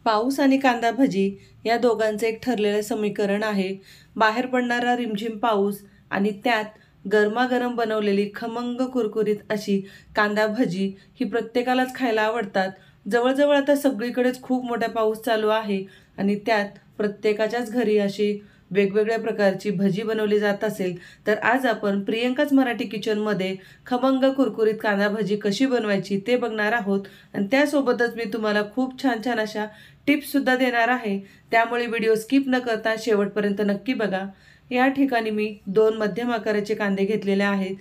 पाऊस आणि कांदा भजी या दोघांचं एक ठरलेलं समीकरण आहे. बाहेर पडणारा रिमझिम पाऊस आणि त्यात गरमागरम बनवलेली खमंग कुरकुरीत अशी कांदा भजी ही प्रत्येकालाच खायला आवडतात. जवळजवळ आता सगळीकडेच खूप मोठा पाऊस चालू आहे आणि त्यात प्रत्येकाच्याच घरी अशी वेगवेगळ्या प्रकारची भजी बनवली जात असेल, तर आज आपण प्रियंकाच मराठी किचनमध्ये खमंग कुरकुरीत कांदा भजी कशी बनवायची ते बघणार आहोत. आणि त्यासोबतच मी तुम्हाला खूप छान छान अशा टिप्ससुद्धा देणार आहे. त्यामुळे व्हिडिओ स्किप न करता शेवटपर्यंत नक्की बघा. या ठिकाणी मी 2 मध्यम आकाराचे कांदे घेतलेले आहेत.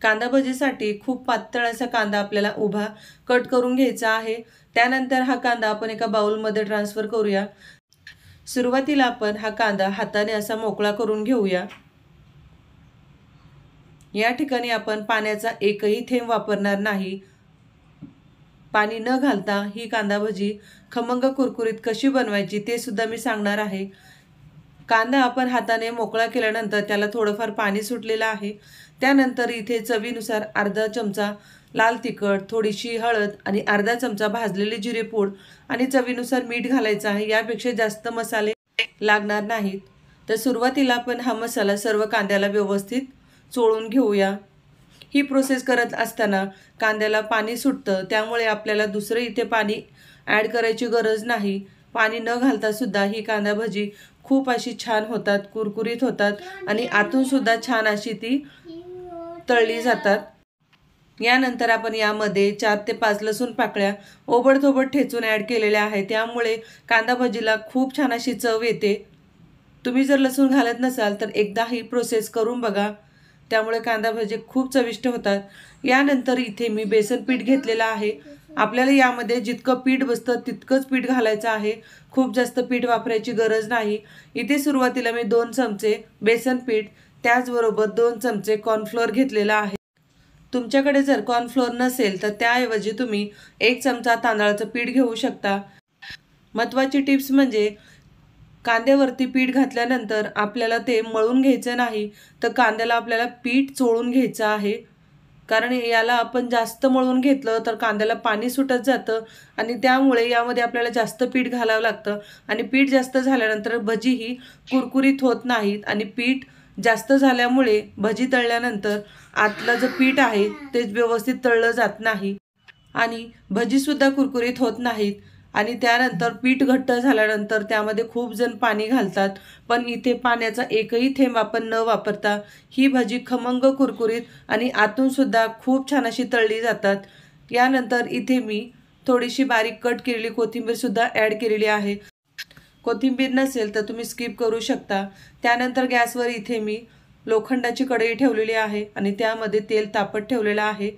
कांदा भजीसाठी खूप पातळ असा कांदा आपल्याला उभा कट करून घ्यायचा आहे. त्यानंतर हा कांदा आपण एका बाउलमध्ये ट्रान्सफर करूया. सुरुवातीला आपण हा कांदा हाताने असा मोकळा करून घेऊया. या ठिकाणी आपण पाण्याचा एकही थेंब वापरणार नाही. पाणी न घालता ही कांदा भजी खमंग कुरकुरीत कशी बनवायची ते सुद्धा मी सांगणार आहे. कांदा आपण हाताने मोकळा केल्यानंतर त्याला थोडंफार पाणी सुटलेलं आहे. त्यानंतर इथे चवीनुसार अर्धा चमचा लाल तिखट, थोडीशी हळद आणि अर्धा चमचा भाजलेली जिरेपूड आणि चवीनुसार मीठ घालायचं आहे. यापेक्षा जास्त मसाले लागणार नाहीत. तर सुरुवातीला आपण हा मसाला सर्व कांद्याला व्यवस्थित चोळून घेऊया. ही प्रोसेस करत असताना कांद्याला पाणी सुटतं, त्यामुळे आपल्याला दुसरं इथे पाणी ॲड करायची गरज नाही. पाणी न घालता सुद्धा ही कांदा भजी खूप अशी छान होतात, कुरकुरीत होतात आणि आतून सुद्धा छान अशी ती तळली जातात. यानंतर आपण यामध्ये 4 ते 5 लसूण पाकळ्या ओबडधोबड ठेचून ॲड केलेल्या आहेत. त्यामुळे कांदा भजीला खूप छान अशी चव येते. तुम्ही जर लसूण घालत नसाल तर एकदा ही प्रोसेस करून बघा. त्यामुळे कांदा भजी खूप चविष्ट होतात. यानंतर इथे मी बेसन पीठ घेतलेलं आहे. आपल्याला यामध्ये जितकं पीठ बसतं तितकंच पीठ घालायचं आहे. खूप जास्त पीठ वापरायची गरज नाही. इथे सुरुवातीला मी 2 चमचे बेसन पीठ, त्याचबरोबर 2 चमचे कॉर्नफ्लोअर घेतलेला आहे. तुमच्याकडे जर कॉर्नफ्लोअर नसेल तर त्याऐवजी तुम्ही 1 चमचा तांदळाचं पीठ घेऊ शकता. महत्त्वाची टिप्स म्हणजे कांद्यावरती पीठ घातल्यानंतर आपल्याला ते मळून घ्यायचं नाही, तर कांद्याला आपल्याला पीठ चोळून घ्यायचं आहे. कारण याला आपण जास्त मळून घेतलं तर कांद्याला पाणी सुटत जातं आणि त्यामुळे यामध्ये आपल्याला जास्त पीठ घालावं लागतं आणि पीठ जास्त झाल्यानंतर भजी ही कुरकुरीत होत नाहीत आणि पीठ जास्त झाल्यामुळे भजी तळल्यानंतर आतलं जे पीठ आहे ते व्यवस्थित तळलं जात नाही आणि भजीसुद्धा कुरकुरीत होत नाहीत. आणि त्यानंतर पीठ घट्ट झाल्यानंतर त्यामध्ये खूप जण पाणी घालतात, पण इथे पाण्याचा एकही थेंब आपण न वापरता ही भजी खमंग कुरकुरीत आणि आतूनसुद्धा खूप छान अशी तळली जातात. यानंतर इथे मी थोडीशी बारीक कट केलेली कोथिंबीरसुद्धा ॲड केलेली आहे. कोथिंबीर नसेल तर तुम्ही स्किप करू शकता. त्यानंतर गॅसवर इथे मी लोखंडाची कढई ठेवलेली आहे आणि त्यामध्ये तेल तापत ठेवलेलं आहे.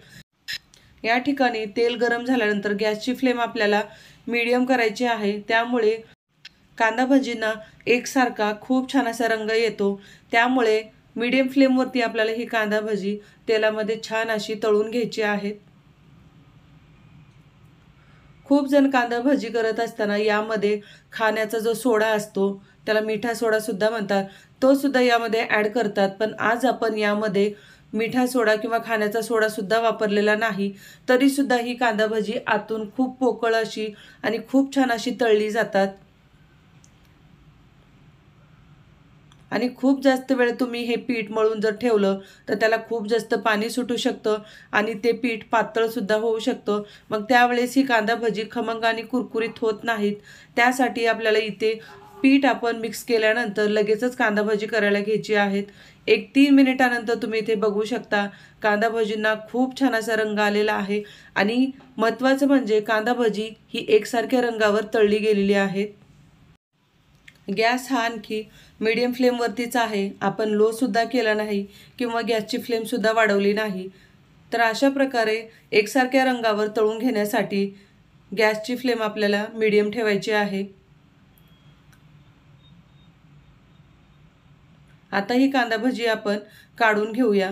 या ठिकाणी तेल गरम झाल्यानंतर गॅसची फ्लेम आपल्याला मीडियम करायची आहे. त्यामुळे कांदा भजींना एकसारखा खूप छान असा रंग येतो. त्यामुळे मीडियम फ्लेमवरती आपल्याला ही कांदा भजी तेलामध्ये छान अशी तळून घ्यायची आहेत. खूप जण कांदा भजी करत असताना यामध्ये खाण्याचा जो सोडा असतो, त्याला मिठा सोडासुद्धा म्हणतात, तो सुद्धा यामध्ये ॲड करतात. पण आज आपण यामध्ये मिठा सोडा किंवा खाण्याचा सोडासुद्धा वापरलेला नाही. तरीसुद्धा ही कांदा भजी आतून खूप पोकळ अशी आणि खूप छान अशी तळली जातात. आणि खूप जास्त वेळ तुम्ही हे पीठ मळून जर ठेवलं तर त्याला खूप जास्त पाणी सुटू शकतं आणि ते पीठ पातळसुद्धा होऊ शकतं. मग त्यावेळेस ही कांदा भजी खमंग आणि कुरकुरीत होत नाहीत. त्यासाठी आपल्याला इथे पीठ आपण मिक्स केल्यानंतर लगेचच कांदा भजी करायला घ्यायची आहेत. 1-3 मिनिटानंतर तुम्ही इथे बघू शकता कांदा भजींना खूप छान असा रंग आलेला आहे आणि महत्त्वाचं म्हणजे कांदा भजी ही एकसारख्या रंगावर तळली गेलेली आहेत. गॅस हा आणखी मीडियम फ्लेमवरतीच आहे. आपण लोसुद्धा केला नाही किंवा गॅसची फ्लेमसुद्धा वाढवली नाही. तर अशा प्रकारे एकसारख्या रंगावर तळून घेण्यासाठी गॅसची फ्लेम आपल्याला मीडियम ठेवायची आहे. आता ही कांदा भजी आपण काढून घेऊया.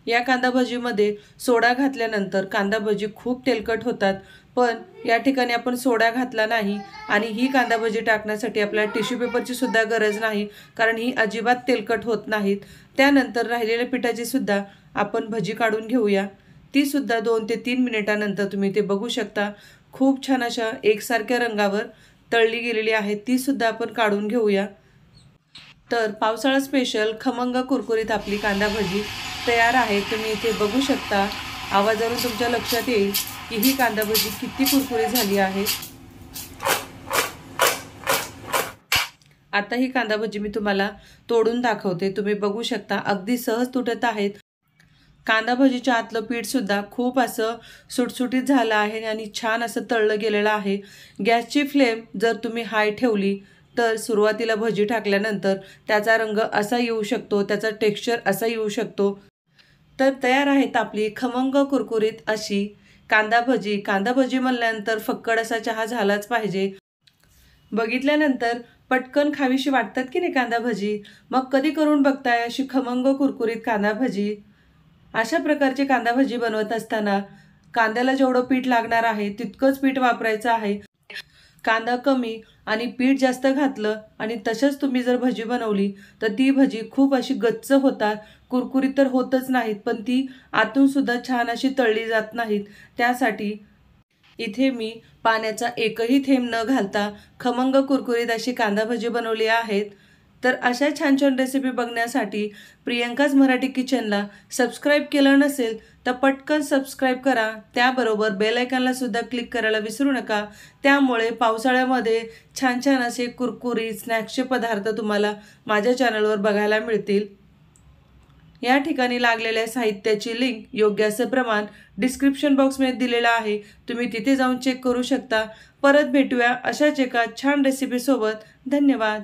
या कांदा भजीमध्ये सोडा घातल्यानंतर कांदा भजी खूप तेलकट होतात, पण या ठिकाणी आपण सोडा घातला नाही आणि ही कांदा भजी टाकण्यासाठी आपल्याला टिश्यू पेपरची सुद्धा गरज नाही, कारण ही अजिबात तेलकट होत नाहीत. त्यानंतर राहिलेल्या पिठाची सुद्धा आपण भजी काढून घेऊया. ती सुद्धा 2 ते 3 मिनिटानंतर तुम्ही ते बघू शकता खूप छान अशा एकसारख्या रंगावर तळली गेलेली आहे, ती सुद्धा आपण काढून घेऊया। तर पावसाळा स्पेशल खमंग कुरकुरीत आपली कांदा भजी तयार आहे। तुम्ही इथे बघू शकता, आवाजावरून तुमच्या लक्षात येईल की ही कांदा भजी किती कुरकुरीत झाली आहे। आता ही कांदा भजी मी तुम्हाला तोडून दाखवते। तुम्ही बघू शकता अगदी सहज तुटत आहेत। कांदा भजीच्या आतलं पीठ सुद्धा खूप असं सुटसुटीत झालं आहे आणि छान असं तळलं गेलेलं आहे। गॅसची फ्लेम जर तुम्ही हाय ठेवली तर सुरुवातीला भजी टाकल्यानंतर त्याचा रंग असा येऊ शकतो, त्याचा टेक्स्चर असा येऊ शकतो। तर तयार आहेत आपली खमंग कुरकुरीत अशी कांदा भजी। कांदा भजी म्हणल्यानंतर फक्कड असा चहा झालाच पाहिजे। बघितल्यानंतर पटकन खावीशी वाटतात की नाही कांदा भजी। मग कधी करून बघताय अशी खमंग कुरकुरीत कांदा भजी। अशा प्रकारची कांदा भजी बनवत असताना कांद्याला जेवढं पीठ लागणार आहे तितकंच पीठ वापरायचं आहे। कांदा कमी आणि पीठ जास्त घातलं आणि तसंच तुम्ही जर भजी बनवली तर ती भजी खूप अशी गच्च होतात, कुरकुरीत तर होतच नाहीत, पण ती आतून सुद्धा छान अशी तळली जात नाहीत। त्यासाठी इथे मी पाण्याचा एकही थेंब न घालता खमंग कुरकुरीत अशी कांदा भजी बनवली आहेत। तर अशा छान छान रेसिपी बघण्यासाठी प्रियंकाज मराठी किचनला सबस्क्राईब केलं नसेल तर पटकन सबस्क्राईब करा। त्याबरोबर बेल आयकॉनला सुद्धा क्लिक करायला विसरू नका। त्यामुळे पावसाळ्यामध्ये छान छान असे कुरकुरीत स्नॅक्सचे पदार्थ तुम्हाला माझ्या चॅनलवर बघायला मिळतील। या ठिकाणी लागलेल्या साहित्याची लिंक योग्य असे प्रमाण डिस्क्रिप्शन बॉक्समध्ये दिलेला आहे, तुम्ही तिथे जाऊन चेक करू शकता। परत भेटूया अशाच एका छान रेसिपीसोबत। धन्यवाद।